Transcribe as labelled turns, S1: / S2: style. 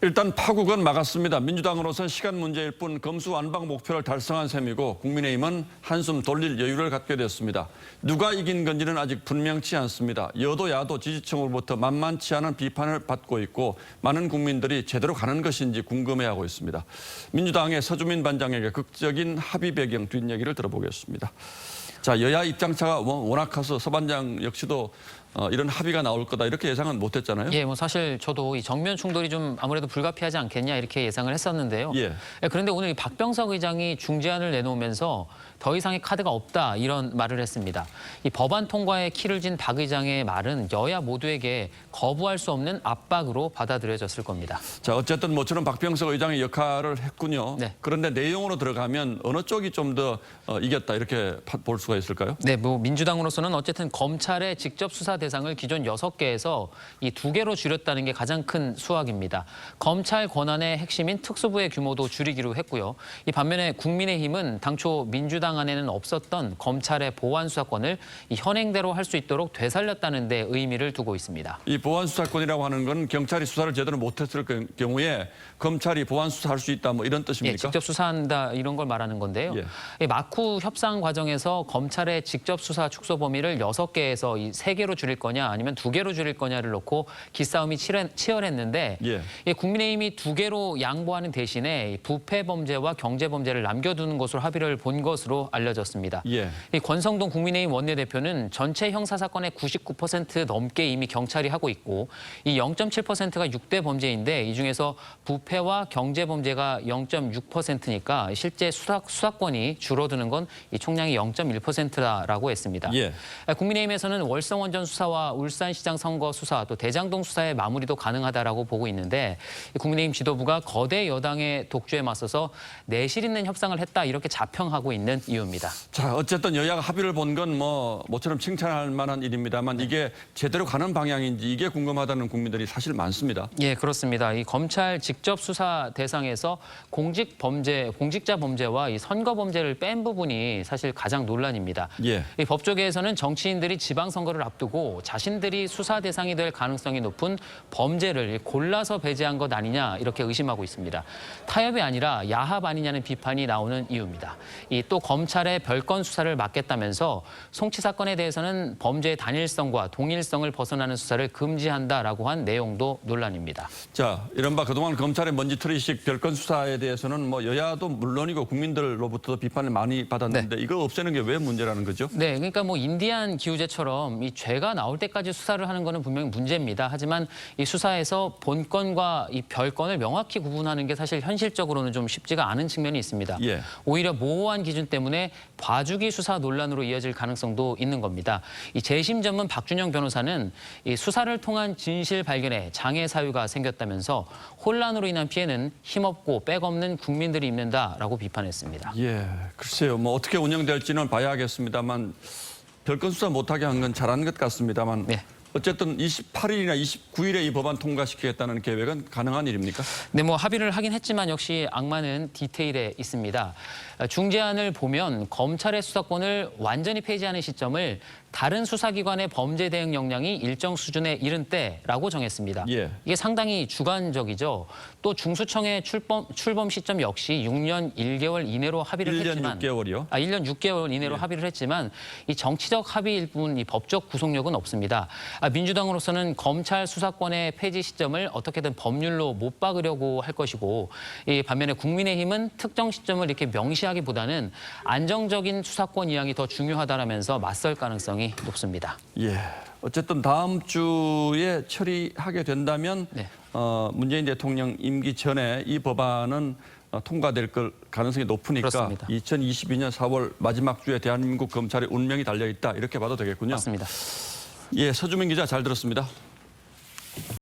S1: 일단 파국은 막았습니다. 민주당으로서는 시간 문제일 뿐 검수완박 목표를 달성한 셈이고 국민의힘은 한숨 돌릴 여유를 갖게 됐습니다. 누가 이긴 건지는 아직 분명치 않습니다. 여도 야도 지지층으로부터 만만치 않은 비판을 받고 있고 많은 국민들이 제대로 가는 것인지 궁금해하고 있습니다. 민주당의 서주민 반장에게 극적인 합의 배경 뒷얘기를 들어보겠습니다. 자, 여야 입장차가 워낙 커서 서 반장 역시도 이런 합의가 나올 거다 이렇게 예상은 못했잖아요.
S2: 예, 뭐 사실 저도 이 정면 충돌이 좀 아무래도 불가피하지 않겠냐 이렇게 예상을 했었는데요.
S1: 예.
S2: 그런데 오늘 이 박병석 의장이 중재안을 내놓으면서 더 이상의 카드가 없다 이런 말을 했습니다. 이 법안 통과에 키를 진 박 의장의 말은 여야 모두에게 거부할 수 없는 압박으로 받아들여졌을 겁니다.
S1: 자, 어쨌든 모처럼 박병석 의장의 역할을 했군요.
S2: 네.
S1: 그런데 내용으로 들어가면 어느 쪽이 좀 더 이겼다 이렇게 볼 수가 있을까요?
S2: 네, 뭐 민주당으로서는 어쨌든 검찰의 직접 수사 대상을 기존 6개에서 이 2개로 줄였다는 게 가장 큰 수확입니다. 검찰 권한의 핵심인 특수부의 규모도 줄이기로 했고요. 이 반면에 국민의힘은 당초 민주당 안에는 없었던 검찰의 보안 수사권을 이 현행대로 할 수 있도록 되살렸다는 데 의미를 두고 있습니다.
S1: 이 보안 수사권이라고 하는 건 경찰이 수사를 제대로 못했을 경우에 검찰이 보안 수사할 수 있다 뭐 이런 뜻입니까?
S2: 예, 직접 수사한다 이런 걸 말하는 건데요. 예. 마쿠 협상 과정에서 검찰의 직접 수사 축소 범위를 6개에서 이 3개로 줄일 거냐 아니면 2개로 줄일 거냐를 놓고 기싸움이 치열했는데 예, 국민의힘이 2개로 양보하는 대신에 부패 범죄와 경제 범죄를 남겨두는 것으로 합의를 본 것으로 알려졌습니다.
S1: 예.
S2: 이 권성동 국민의힘 원내대표는 전체 형사사건의 99% 넘게 이미 경찰이 하고 있고 이 0.7%가 6대 범죄인데 이 중에서 부패와 경제 범죄가 0.6%니까 실제 수사권이 줄어드는 건 이 총량이 0.1%라고 했습니다.
S1: 예.
S2: 국민의힘에서는 월성원전 수사와 울산시장 선거 수사 또 대장동 수사의 마무리도 가능하다라고 보고 있는데 국민의힘 지도부가 거대 여당의 독주에 맞서서 내실 있는 협상을 했다 이렇게 자평하고 있는 이유입니다.
S1: 자, 어쨌든 여야가 합의를 본 건 모처럼 칭찬할 만한 일입니다만 이게 제대로 가는 방향인지 이게 궁금하다는 국민들이 사실 많습니다.
S2: 예, 그렇습니다. 이 검찰 직접 수사 대상에서 공직자 범죄와 이 선거 범죄를 뺀 부분이 사실 가장 논란입니다.
S1: 예.
S2: 이 법조계에서는 정치인들이 지방선거를 앞두고 자신들이 수사 대상이 될 가능성이 높은 범죄를 골라서 배제한 것 아니냐 이렇게 의심하고 있습니다. 타협이 아니라 야합 아니냐는 비판이 나오는 이유입니다. 또 검찰의 별건 수사를 맡겠다면서 송치 사건에 대해서는 범죄의 단일성과 동일성을 벗어나는 수사를 금지한다라고 한 내용도 논란입니다.
S1: 자, 이른바 그동안 검찰의 먼지털이식 별건 수사에 대해서는 여야도 물론이고 국민들로부터도 비판을 많이 받았는데 이거 없애는 게 왜 문제라는 거죠?
S2: 네, 그러니까 인디안 기우제처럼 이 죄가 나올 때까지 수사를 하는 거는 분명히 문제입니다. 하지만 이 수사에서 본건과 이 별건을 명확히 구분하는 게 사실 현실적으로는 좀 쉽지가 않은 측면이 있습니다.
S1: 예.
S2: 오히려 모호한 기준 때문에 봐주기 수사 논란으로 이어질 가능성도 있는 겁니다. 이 재심 전문 박준영 변호사는 이 수사를 통한 진실 발견에 장애 사유가 생겼다면서 혼란으로 인한 피해는 힘없고 백없는 국민들이 입는다라고 비판했습니다.
S1: 예, 글쎄요. 어떻게 운영될지는 봐야겠습니다만 별건 수사 못하게 한 건 잘한 것 같습니다만
S2: 네.
S1: 어쨌든 28일이나 29일에 이 법안 통과시키겠다는 계획은 가능한 일입니까?
S2: 네, 합의를 하긴 했지만 역시 악마는 디테일에 있습니다. 중재안을 보면 검찰의 수사권을 완전히 폐지하는 시점을 다른 수사기관의 범죄 대응 역량이 일정 수준에 이른 때라고 정했습니다.
S1: 예.
S2: 이게 상당히 주관적이죠. 또 중수청의 출범 시점 역시 6년 1개월 이내로 합의를
S1: 1년
S2: 했지만
S1: 6개월이요?
S2: 1년 6개월 이내로 합의를 했지만 이 정치적 합의일 뿐 이 법적 구속력은 없습니다. 민주당으로서는 검찰 수사권의 폐지 시점을 어떻게든 법률로 못 박으려고 할 것이고 이 반면에 국민의힘은 특정 시점을 이렇게 명시하기보다는 안정적인 수사권 이양이 더 중요하다라면서 맞설 가능성이 높습니다.
S1: 예. 어쨌든 다음 주에 처리하게 된다면
S2: 네.
S1: 문재인 대통령 임기 전에 이 법안은 통과될 가능성이 높으니까
S2: 그렇습니다.
S1: 2022년 4월 마지막 주에 대한민국 검찰의 운명이 달려 있다 이렇게 봐도 되겠군요.
S2: 맞습니다.
S1: 예, 서주민 기자 잘 들었습니다.